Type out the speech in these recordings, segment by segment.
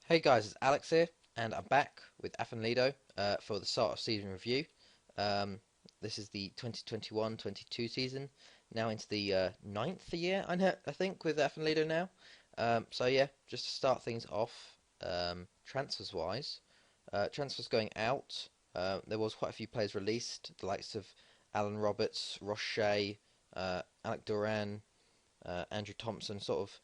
Hey guys, it's Alex here, and I'm back with Afan Lido for the start of season review. Um, this is the 2021-22 season, now into the ninth year, I think, with Afan Lido now. So yeah, just to start things off, transfers wise, transfers going out. There was quite a few players released, the likes of Alan Roberts, Roche, Alec Duran, Andrew Thompson, sort of.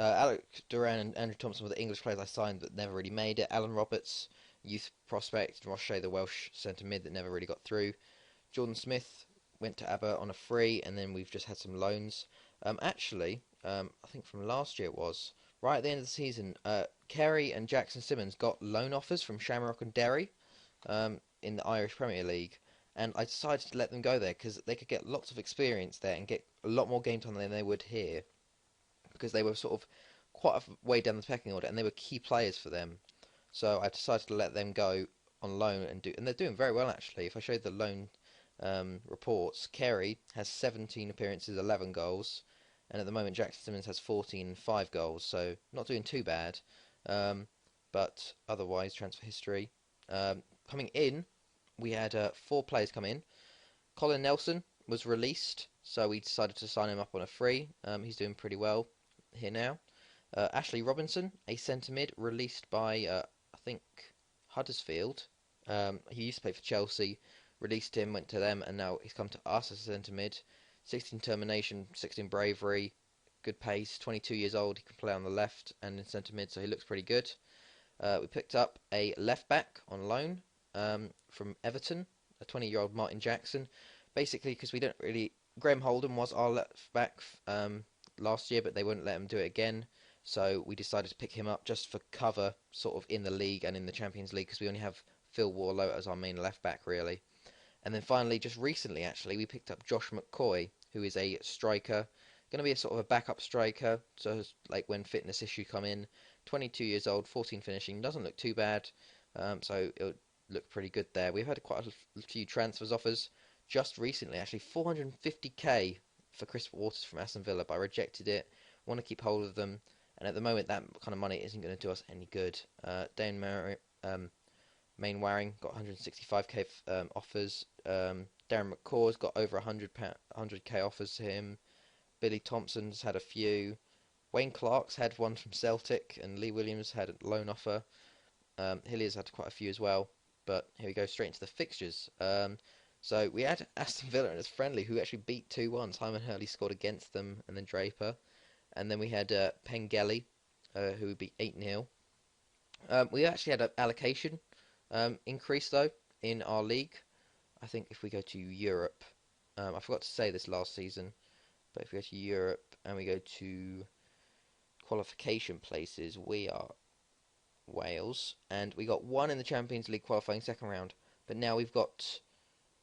Alec Duran and Andrew Thompson were the English players I signed that never really made it. Alan Roberts, youth prospect, and Roche, the Welsh centre mid that never really got through. Jordan Smith went to ABBA on a free, and then we've just had some loans. I think from last year it was right at the end of the season. Carey and Jackson Simmons got loan offers from Shamrock and Derry in the Irish Premier League, and I decided to let them go there because they could get lots of experience there and get a lot more game time than they would here because they were sort of quite a way down the pecking order and they were key players for them. So I decided to let them go on loan and they're doing very well actually. If I show you the loan reports, Carey has 17 appearances, 11 goals, and at the moment Jackson Simmons has 14 and 5 goals, so not doing too bad. Um, but otherwise, transfer history. Coming in, we had four players come in. Colin Nelson was released, so we decided to sign him up on a free. He's doing pretty well here now. Ashley Robinson, a centre mid, released by I think Huddersfield. He used to play for Chelsea, released him, went to them, and now he's come to us as a centre mid. 16 termination, 16 bravery, good pace. 22 years old, he can play on the left and in centre mid, so he looks pretty good. We picked up a left back on loan from Everton, a 20-year-old Martin Jackson. Basically, because we don't really. Graham Holden was our left back last year, but they wouldn't let him do it again. So we decided to pick him up just for cover, sort of in the league and in the Champions League, because we only have Phil Warlow as our main left back, really. And then finally, just recently, actually, we picked up Josh McCoy, who is a striker, going to be a sort of a backup striker. So like when fitness issues come in, 22 years old, 14 finishing, doesn't look too bad. So it'll look pretty good there. We've had quite a few transfers offers just recently, actually 450k for Chris Waters from Aston Villa, but I rejected it. Want to keep hold of them, and at the moment that kind of money isn't going to do us any good. Dan Main Waring got 165k offers. Darren McCaw's got over 100k offers to him. Billy Thompson's had a few. Wayne Clark's had one from Celtic, and Lee Williams had a loan offer. Hillier's had quite a few as well. But here we go straight into the fixtures. So we had Aston Villa as friendly, who actually beat 2-1. Simon Hurley scored against them, and then Draper. And then we had Pengelly, who beat 8-0. We actually had an allocation increase, though, in our league. I think if we go to Europe, I forgot to say this last season, but if we go to Europe and we go to qualification places, we are Wales, and we got one in the Champions League qualifying second round, but now we've got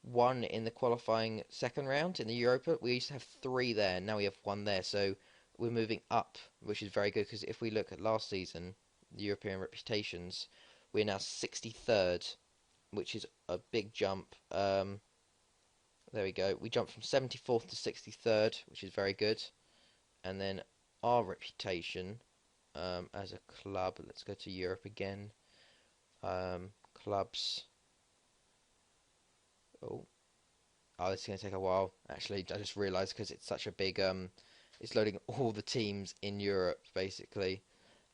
one in the qualifying second round in the Europa. We used to have three there, now we have one there, so we're moving up, which is very good because if we look at last season, the European reputations, we're now 63rd, which is a big jump. There we go. We jumped from 74th to 63rd, which is very good. And then our reputation as a club, let's go to Europe again. Clubs. Oh, this is going to take a while. Actually, I just realised because it's such a big it's loading all the teams in Europe basically.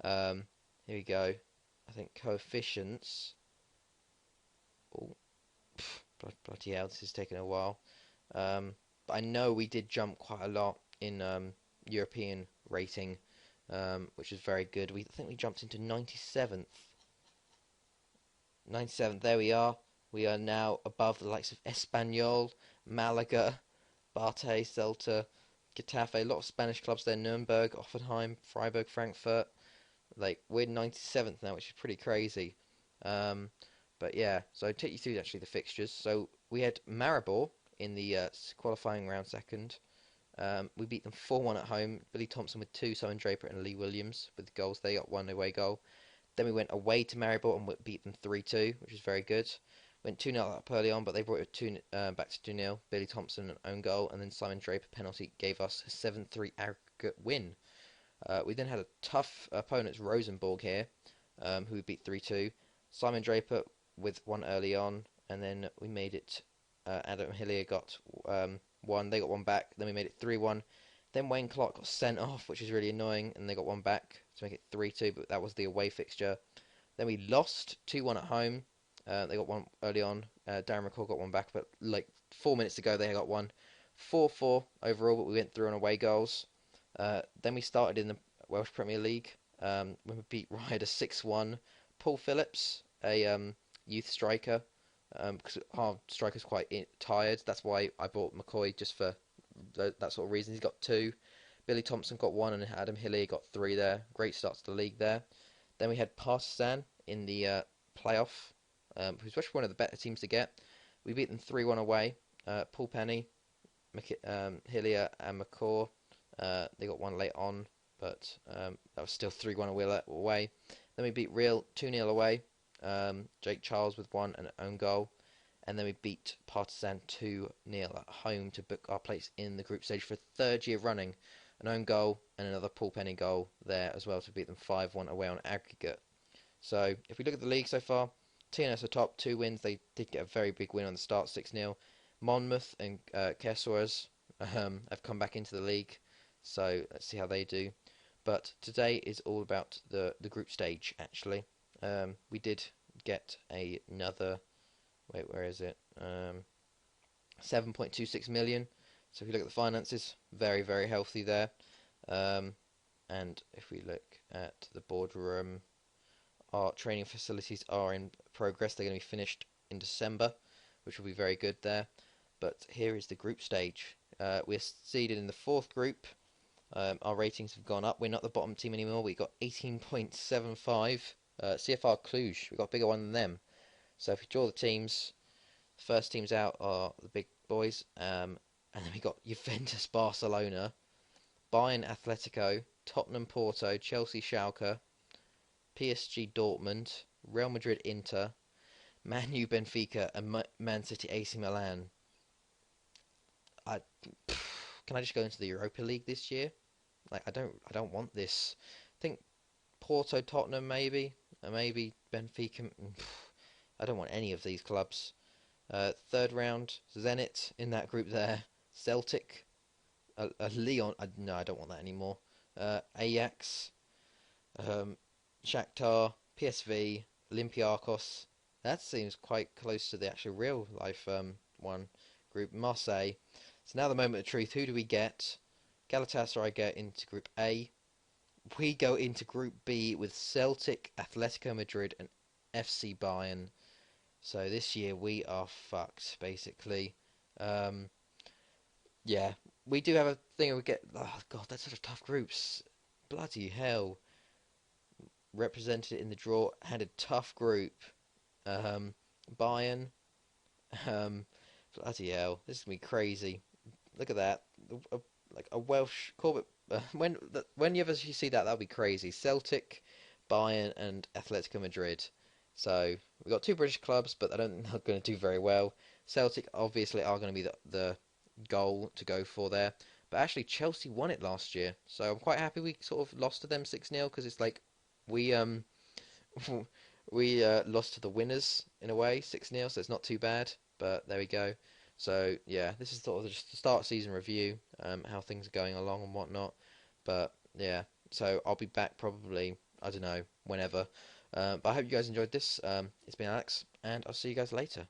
Here we go. I think coefficients. Oh, bloody hell! This is taking a while. But I know we did jump quite a lot in European rating, which is very good. I think we jumped into 97th. 97th. There we are. We are now above the likes of Espanyol, Malaga, Barté, Celta, Getafe, a lot of Spanish clubs there, Nuremberg, Offenheim, Freiburg, Frankfurt. Like, we're 97th now, which is pretty crazy. But yeah, so I'll take you through actually the fixtures. So we had Maribor in the qualifying round second. We beat them 4-1 at home. Billy Thompson with two, Simon Draper and Lee Williams with goals. They got one away goal. Then we went away to Maribor and beat them 3-2, which is very good. Went 2-0 up early on, but they brought it back to 2-0. Billy Thompson, an own goal, and then Simon Draper penalty gave us a 7-3 aggregate win. We then had a tough opponent, Rosenborg, here. who we beat 3-2. Simon Draper with one early on, and then we made it. Adam Hillier got one. They got one back. Then we made it 3-1. Then Wayne Clark got sent off, which is really annoying, and they got one back to make it 3-2. But that was the away fixture. Then we lost 2-1 at home. They got one early on. Darren McCall got one back, but like 4 minutes ago they got one. 4-4 overall, but we went through on away goals. Then we started in the Welsh Premier League when we beat Ryder 6-1. Paul Phillips, a youth striker, because our striker's quite tired. That's why I bought McCoy, just for that sort of reason. He's got two. Billy Thompson got one, and Adam Hillier got three there. Great start to the league there. Then we had Partisan in the playoff, who's actually one of the better teams to get. We beat them 3-1 away. Paul Penny, Hillier, and McCaw. They got one late on, but that was still 3-1 away. Then we beat Real 2-0 away. Jake Charles with one and an own goal. And then we beat Partisan 2-0 at home to book our place in the group stage for a third year running. An own goal and another Paul Penny goal there as well to beat them 5-1 away on aggregate. So if we look at the league so far, TNS are top, 2 wins. They did get a very big win on the start, 6-0. Monmouth and Kessoras have come back into the league, so let's see how they do. But today is all about the group stage, actually. We did get another, wait, where is it? 7.26 million. So if you look at the finances, very, very healthy there. And if we look at the boardroom, our training facilities are in progress. They're going to be finished in December, which will be very good there. But here is the group stage. We're seeded in the 4th group. Our ratings have gone up. We're not the bottom team anymore. We got 18.75. CFR Cluj, we got a bigger one than them. So if you draw the teams, first teams out are the big boys. And then we got Juventus Barcelona, Bayern Atletico, Tottenham Porto, Chelsea Schalke, PSG Dortmund, Real Madrid Inter, Man U Benfica, and Man City AC Milan. Can I just go into the Europa League this year? Like I don't want this. I think Porto, Tottenham maybe Benfica. I don't want any of these clubs. Third round, Zenit in that group there. Celtic, Lyon. No, I don't want that anymore. Ajax, Shakhtar, PSV, Olympiacos. That seems quite close to the actual real life one group. Marseille. So now the moment of truth. Who do we get? Galatasaray get into Group A. We go into Group B with Celtic, Atletico Madrid, and FC Bayern. So this year we are fucked, basically. Yeah, we do have a thing. We get. Oh god, that's such a tough groups. Bloody hell. Represented in the draw. Had a tough group. Bayern. Bloody hell, this is gonna be crazy. Look at that. Like a Welsh Corbett. When you ever see that, that'll be crazy. Celtic, Bayern, and Atletico Madrid. So we've got 2 British clubs, but I don't think they're going to do very well. Celtic obviously are going to be the goal to go for there. But actually, Chelsea won it last year, so I'm quite happy we sort of lost to them 6-0 because it's like we we lost to the winners in a way 6-0, so it's not too bad. But there we go. So yeah, this is sort of just the start season review, how things are going along and whatnot. But yeah, so I'll be back probably, I don't know, whenever. But I hope you guys enjoyed this. It's been Alex, and I'll see you guys later.